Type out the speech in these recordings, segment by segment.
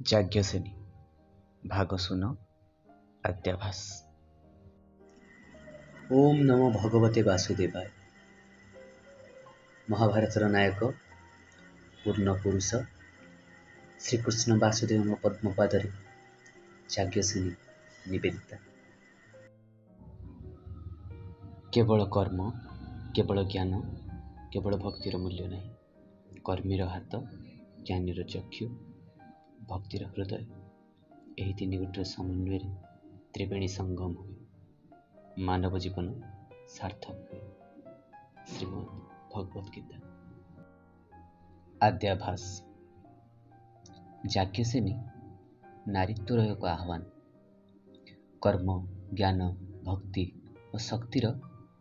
ଯାଜ୍ଞସେନୀ ଭାଗ ଶୂନ ଆଦ୍ୟାଭାସ। ଓମ୍ ନମୋ ଭଗବତେ ବାସୁଦେବାୟ। ମହାଭାରତର ନାୟକ ପୂର୍ଣ୍ଣ ପୁରୁଷ ଶ୍ରୀକୃଷ୍ଣ ବାସୁଦେବଙ୍କ ପଦ୍ମପାଦରେ ଯାଜ୍ଞସେନୀ ନିବେଦିତା। କେବଳ କର୍ମ, କେବଳ ଜ୍ଞାନ, କେବଳ ଭକ୍ତିର ମୂଲ୍ୟ ନାହିଁ। କର୍ମୀର ହାତ, ଜ୍ଞାନୀର ଚକ୍ଷୁ, ଭକ୍ତିର ହୃଦୟ, ଏହି ତିନି ଗୋଟିର ସମନ୍ୱୟରେ ତ୍ରିବେଣୀ ସଙ୍ଗମ ହୁଏ, ମାନବ ଜୀବନ ସାର୍ଥକ ହୁଏ। ଶ୍ରୀମଦ୍ ଭଗବତ ଗୀତା। ଆଦ୍ୟାଭାସ। ଯାଜ୍ଞସେନୀ ନାରୀତ୍ୱର ଏକ ଆହ୍ୱାନ। କର୍ମ, ଜ୍ଞାନ, ଭକ୍ତି ଓ ଶକ୍ତିର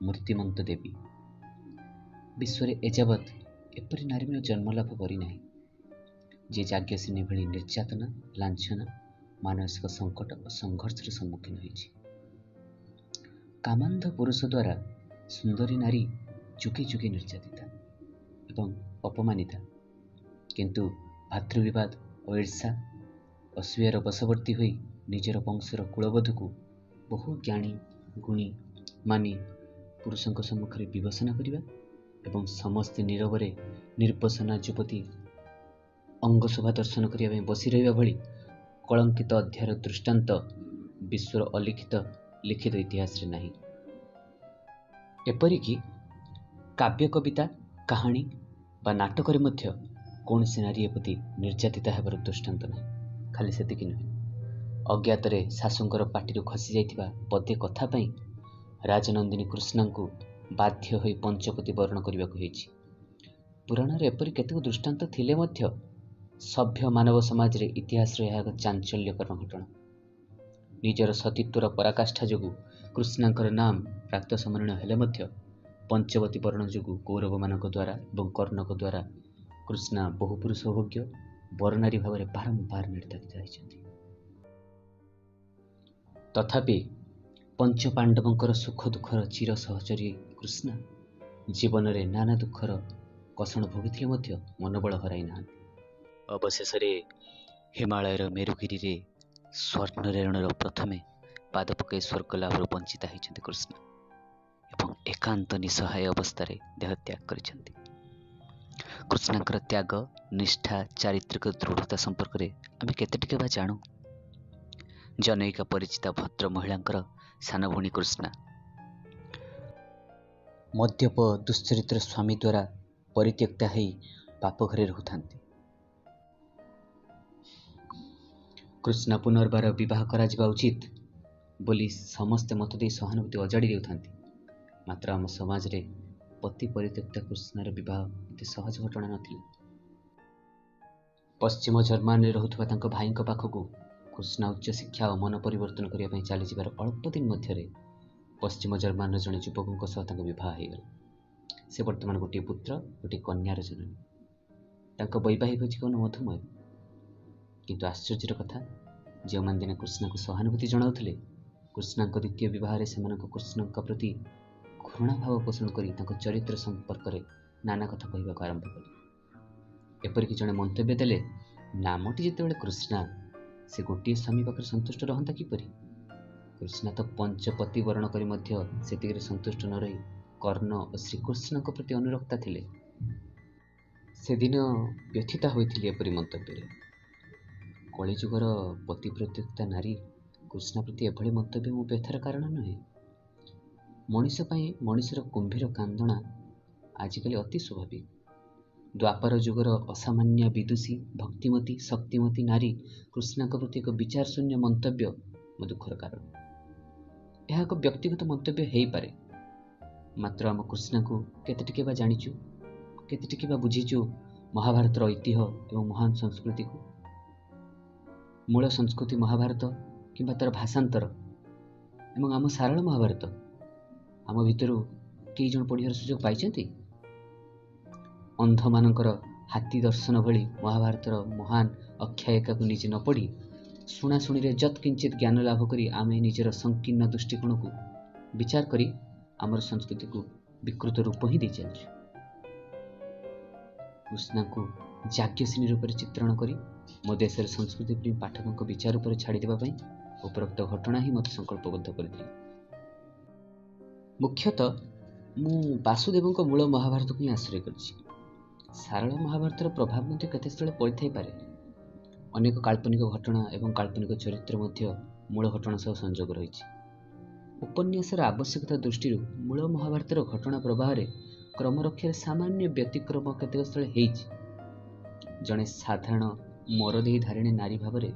ମୂର୍ତ୍ତିମନ୍ତ ଦେବୀ। ବିଶ୍ୱରେ ଏଯାବତ୍ ଏପରି ନାରୀର ଜନ୍ମଲାଭ କରିନାହିଁ ଯିଏ ଯାଜ୍ଞସେନୀ ଭଳି ନିର୍ଯାତନା, ଲାଞ୍ଛନା, ମାନସିକ ସଙ୍କଟ ଓ ସଂଘର୍ଷର ସମ୍ମୁଖୀନ ହୋଇଛି। କାମାନ୍ଧ ପୁରୁଷ ଦ୍ୱାରା ସୁନ୍ଦରୀ ନାରୀ ଯୁଗେ ଯୁଗେ ନିର୍ଯାତିତା ଏବଂ ଅପମାନିତା, କିନ୍ତୁ ଭାତୃବିବାଦ ଓ ଈର୍ଷା, ଅସୂୟାର ବଶବର୍ତ୍ତୀ ହୋଇ ନିଜର ବଂଶର କୁଳବଧୂକୁ ବହୁ ଜ୍ଞାନୀ, ଗୁଣୀ, ମାନି ପୁରୁଷଙ୍କ ସମ୍ମୁଖରେ ବିବେଚନା କରିବା ଏବଂ ସମସ୍ତେ ନୀରବରେ ନିର୍ବାସନା ଯୁବତୀ ଅଙ୍ଗଶୋଭା ଦର୍ଶନ କରିବା ପାଇଁ ବସି ରହିବା ଭଳି କଳଙ୍କିତ ଅଧ୍ୟାୟର ଦୃଷ୍ଟାନ୍ତ ବିଶ୍ୱର ଅଲିଖିତ ଲିଖିତ ଇତିହାସରେ ନାହିଁ। ଏପରିକି କାବ୍ୟ, କବିତା, କାହାଣୀ ବା ନାଟକରେ ମଧ୍ୟ କୌଣସି ନାରୀ ଏପରି ନିର୍ଯାତିତା ହେବାର ଦୃଷ୍ଟାନ୍ତ ନାହିଁ। ଖାଲି ସେତିକି ନୁହେଁ, ଅଜ୍ଞାତରେ ଶାଶୁଙ୍କର ପାଟିରୁ ଖସି ଯାଇଥିବା ପଦେ କଥା ପାଇଁ ରାଜନନ୍ଦିନୀ କୃଷ୍ଣାଙ୍କୁ ବାଧ୍ୟ ହୋଇ ପଞ୍ଚପତି ବରଣ କରିବାକୁ ହେଇଛି। ପୁରାଣରେ ଏପରି କେତେକ ଦୃଷ୍ଟାନ୍ତ ଥିଲେ ମଧ୍ୟ ସଭ୍ୟ ମାନବ ସମାଜରେ ଇତିହାସର ଏହା ଏକ ଚାଞ୍ଚଲ୍ୟକର ଘଟଣା। ନିଜର ସତୀତ୍ୱର ପରାକାଷ୍ଠା ଯୋଗୁଁ କୃଷ୍ଣାଙ୍କର ନାମ ପ୍ରାତ ସ୍ମରଣୀୟ ହେଲେ ମଧ୍ୟ ପଞ୍ଚବତୀ ବରଣ ଯୋଗୁଁ କୌରବମାନଙ୍କ ଦ୍ୱାରା ଏବଂ କର୍ଣ୍ଣଙ୍କ ଦ୍ୱାରା କୃଷ୍ଣା ବହୁ ପୁରୁଷ ଭୋଗ୍ୟ ବରନାରୀ ଭାବରେ ବାରମ୍ବାର ନିର୍ଯାତିତ ହୋଇଛନ୍ତି। ତଥାପି ପଞ୍ଚପାଣ୍ଡବଙ୍କର ସୁଖ ଦୁଃଖର ଚିର ସହଚରୀ କୃଷ୍ଣା ଜୀବନରେ ନାନା ଦୁଃଖର କଷଣ ଭୋଗିଥିଲେ ମଧ୍ୟ ମନୋବଳ ହରାଇ ନାହାନ୍ତି। ଅବଶେଷରେ ହିମାଳୟର ମେରୁଗିରିରେ ସ୍ୱର୍ଣ୍ଣରେଣୁର ପ୍ରଥମେ ପାଦ ପକାଇ ସ୍ୱର୍ଗ ଲାଭରୁ ବଞ୍ଚିତ ହୋଇଛନ୍ତି କୃଷ୍ଣ ଏବଂ ଏକାନ୍ତ ନିଃସହାୟ ଅବସ୍ଥାରେ ଦେହତ୍ୟାଗ କରିଛନ୍ତି। କୃଷ୍ଣଙ୍କର ତ୍ୟାଗ, ନିଷ୍ଠା, ଚାରିତ୍ରିକ ଦୃଢ଼ତା ସମ୍ପର୍କରେ ଆମେ କେତେ ଟିକେ ବା ଜାଣୁ? ଜନୈକା ପରିଚିତା ଭଦ୍ର ମହିଳାଙ୍କର ସାନ ଭଉଣୀ କୃଷ୍ଣା ମଦ୍ୟପ ଦୁଶ୍ଚରିତ୍ର ସ୍ୱାମୀ ଦ୍ୱାରା ପରିତ୍ୟକ୍ତା ହୋଇ ବାପ ଘରେ ରହୁଥାନ୍ତି। କୃଷ୍ଣା ପୁନର୍ବାର ବିବାହ କରାଯିବା ଉଚିତ ବୋଲି ସମସ୍ତେ ମତ ଦେଇ ସହାନୁଭୂତି ଅଜାଡ଼ି ଦେଉଥାନ୍ତି। ମାତ୍ର ଆମ ସମାଜରେ ପତି ପରିତ୍ୟକ୍ତା କୃଷ୍ଣାର ବିବାହ ଏତେ ସହଜ ଘଟଣା ନଥିଲା। ପଶ୍ଚିମ ଜର୍ମାନୀରେ ରହୁଥିବା ତାଙ୍କ ଭାଇଙ୍କ ପାଖକୁ କୃଷ୍ଣା ଉଚ୍ଚ ଶିକ୍ଷା ଓ ମନ ପରିବର୍ତ୍ତନ କରିବା ପାଇଁ ଚାଲିଯିବାର ଅଳ୍ପ ଦିନ ମଧ୍ୟରେ ପଶ୍ଚିମ ଜର୍ମାନର ଜଣେ ଯୁବକଙ୍କ ସହ ତାଙ୍କ ବିବାହ ହୋଇଗଲା। ସେ ବର୍ତ୍ତମାନ ଗୋଟିଏ ପୁତ୍ର, ଗୋଟିଏ କନ୍ୟାର ଜନନୀ। ତାଙ୍କ ବୈବାହିକ ଜୀବନ ମଧୁମୟ। କିନ୍ତୁ ଆଶ୍ଚର୍ଯ୍ୟର କଥା, ଯେଉଁମାନେ ଦିନେ କୃଷ୍ଣାଙ୍କୁ ସହାନୁଭୂତି ଜଣାଉଥିଲେ, କୃଷ୍ଣାଙ୍କ ଦ୍ୱିତୀୟ ବିବାହରେ ସେମାନଙ୍କ କୃଷ୍ଣଙ୍କ ପ୍ରତି ଘୃଣାଭାବ ପୋଷଣ କରି ତାଙ୍କ ଚରିତ୍ର ସମ୍ପର୍କରେ ନାନା କଥା କହିବାକୁ ଆରମ୍ଭ କଲେ। ଏପରିକି ଜଣେ ମନ୍ତବ୍ୟ ଦେଲେ, ନାମଟି ଯେତେବେଳେ କୃଷ୍ଣା, ସେ ଗୋଟିଏ ସ୍ୱାମୀ ପାଖରେ ସନ୍ତୁଷ୍ଟ ରହନ୍ତା କିପରି? କୃଷ୍ଣା ତ ପଞ୍ଚପତି ବରଣ କରି ମଧ୍ୟ ସେତିକିରେ ସନ୍ତୁଷ୍ଟ ନ ରହି କର୍ଣ୍ଣ ଓ ଶ୍ରୀକୃଷ୍ଣଙ୍କ ପ୍ରତି ଅନୁରକ୍ତା ଥିଲେ। ସେଦିନ ବ୍ୟଥିତା ହୋଇଥିଲି ଏପରି ମନ୍ତବ୍ୟରେ। କଳିଯୁଗର ପତି ପରିତ୍ୟକ୍ତା ନାରୀ କୃଷ୍ଣା ପ୍ରତି ଏଭଳି ମନ୍ତବ୍ୟ ମୋ ବ୍ୟଥାର କାରଣ ନୁହେଁ। ମଣିଷ ପାଇଁ ମଣିଷର କୁମ୍ଭୀର କାନ୍ଦଣା ଆଜିକାଲି ଅତି ସ୍ୱାଭାବିକ। ଦ୍ୱାପର ଯୁଗର ଅସାମାନ୍ୟ ବିଦୁଷୀ, ଭକ୍ତିମତୀ, ଶକ୍ତିମତୀ ନାରୀ କୃଷ୍ଣାଙ୍କ ପ୍ରତି ଏକ ବିଚାର ଶୂନ୍ୟ ମନ୍ତବ୍ୟ ମୋ ଦୁଃଖର କାରଣ। ଏହା ଏକ ବ୍ୟକ୍ତିଗତ ମନ୍ତବ୍ୟ ହେଇପାରେ, ମାତ୍ର ଆମ କୃଷ୍ଣାଙ୍କୁ କେତେ ଟିକେ ବା ଜାଣିଛୁ, କେତେ ଟିକେ ବା ବୁଝିଛୁ ମହାଭାରତର ଐତିହ୍ୟ ଏବଂ ମହାନ ସଂସ୍କୃତିକୁ? ମୂଳ ସଂସ୍କୃତି ମହାଭାରତ କିମ୍ବା ତାର ଭାଷାନ୍ତର ଏବଂ ଆମ ସାରଳ ମହାଭାରତ ଆମ ଭିତରୁ କେହି ଜଣ ପଢ଼ିବାର ସୁଯୋଗ ପାଇଛନ୍ତି? ଅନ୍ଧମାନଙ୍କର ହାତୀ ଦର୍ଶନ ଭଳି ମହାଭାରତର ମହାନ ଆଖ୍ୟାୟିକାକୁ ନିଜେ ନ ପଢ଼ି ଶୁଣାଶୁଣିରେ ଯତ୍ କିଞ୍ଚିତ୍ ଜ୍ଞାନ ଲାଭ କରି ଆମେ ନିଜର ସଂକୀର୍ଣ୍ଣ ଦୃଷ୍ଟିକୋଣକୁ ବିଚାର କରି ଆମର ସଂସ୍କୃତିକୁ ବିକୃତ ରୂପ ହିଁ ଦେଇ ଚାଲିଛୁ। କୃଷ୍ଣାଙ୍କୁ ଯାଜ୍ଞସେନୀ ରୂପରେ ଚିତ୍ରଣ କରି ମୋ ଦେଶରେ ସଂସ୍କୃତି ପ୍ରେମୀ ପାଠକଙ୍କ ବିଚାର ଉପରେ ଛାଡ଼ିଦେବା ପାଇଁ ଉପରୋକ୍ତ ଘଟଣା ହିଁ ମୋତେ ସଂକଳ୍ପବଦ୍ଧ କରିଥିଲା। ମୁଖ୍ୟତଃ ମୁଁ ବାସୁଦେବଙ୍କ ମୂଳ ମହାଭାରତକୁ ହିଁ ଆଶ୍ରୟ କରିଛି। ସାରଳା ମହାଭାରତର ପ୍ରଭାବ ମଧ୍ୟ କେତେସ୍ଥଳେ ପଡ଼ିଥାଇପାରେ। ଅନେକ କାଳ୍ପନିକ ଘଟଣା ଏବଂ କାଳ୍ପନିକ ଚରିତ୍ର ମଧ୍ୟ ମୂଳ ଘଟଣା ସହ ସଂଯୋଗ ରହିଛି। ଉପନ୍ୟାସର ଆବଶ୍ୟକତା ଦୃଷ୍ଟିରୁ ମୂଳ ମହାଭାରତର ଘଟଣା ପ୍ରବାହରେ କ୍ରମରକ୍ଷାରେ ସାମାନ୍ୟ ବ୍ୟତିକ୍ରମ କେତେକ ସ୍ଥଳେ ହେଇଛି। ଜଣେ ସାଧାରଣ ମରଦେହୀ ଧାରିଣୀ ନାରୀ ଭାବରେ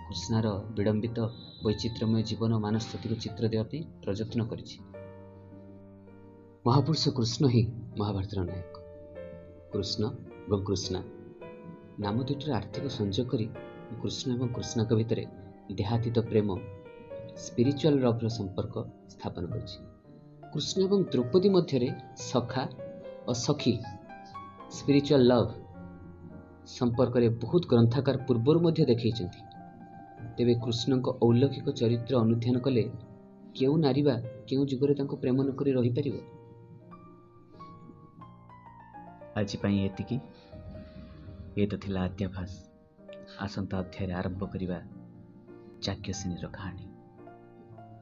କୃଷ୍ଣାର ବିଡ଼ମ୍ବିତ ବୈଚିତ୍ର୍ୟମୟ ଜୀବନ ମାନସ୍ଥିତିକୁ ଚିତ୍ର ଦେବା ପାଇଁ ପ୍ରଯତ୍ନ କରିଛି। ମହାପୁରୁଷ କୃଷ୍ଣ ହିଁ ମହାଭାରତର ନାୟକ। କୃଷ୍ଣ ଏବଂ କୃଷ୍ଣା ନାମ ଦୁଇଟିର ଆର୍ଥିକ ସଂଯୋଗ କରି କୃଷ୍ଣ ଏବଂ କୃଷ୍ଣାଙ୍କ ଭିତରେ ଦେହାତୀତ ପ୍ରେମ ସ୍ପିରିଚୁଆଲ ଲଭ୍ର ସମ୍ପର୍କ ସ୍ଥାପନ କରିଛି। କୃଷ୍ଣ ଏବଂ ଦ୍ରୌପଦୀ ମଧ୍ୟରେ ସଖା ଓ ସଖୀ ସ୍ପିରିଚୁଆଲ ଲଭ୍ ସମ୍ପର୍କରେ ବହୁତ ଗ୍ରନ୍ଥକାର ପୂର୍ବରୁ ମଧ୍ୟ ଦେଖାଇଛନ୍ତି। ତେବେ କୃଷ୍ଣଙ୍କ ଔଲୌକିକ ଚରିତ୍ର ଅନୁଧ୍ୟାନ କଲେ କେଉଁ ନାରୀ ବା କେଉଁ ଯୁଗରେ ତାଙ୍କୁ ପ୍ରେମ ନ କରି ରହିପାରିବ? ଆଜି ପାଇଁ ଏତିକି। ଏ ତ ଥିଲା ଆଦ୍ୟାଭାସ। ଆସନ୍ତା ଅଧ୍ୟାୟରେ ଆରମ୍ଭ କରିବା ଯାଜ୍ଞସେନୀର କାହାଣୀ।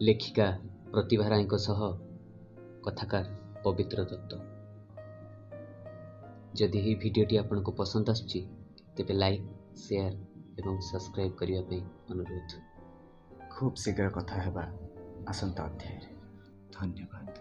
ଲେଖିକା ପ୍ରତିଭା ରାୟଙ୍କ ସହ କଥାକାର ପବିତ୍ର ଦତ୍ତ। ଯଦି ଏହି ଭିଡ଼ିଓଟି ଆପଣଙ୍କୁ ପସନ୍ଦ ଆସୁଛି ତେବେ ଲାଇକ୍, ସେୟାର ଏବଂ ସବସ୍କ୍ରାଇବ୍ କରିବା ପାଇଁ ଅନୁରୋଧ। ଖୁବ୍ ଶୀଘ୍ର କଥା ହେବା ଆସନ୍ତା ଅଧ୍ୟାୟରେ। ଧନ୍ୟବାଦ।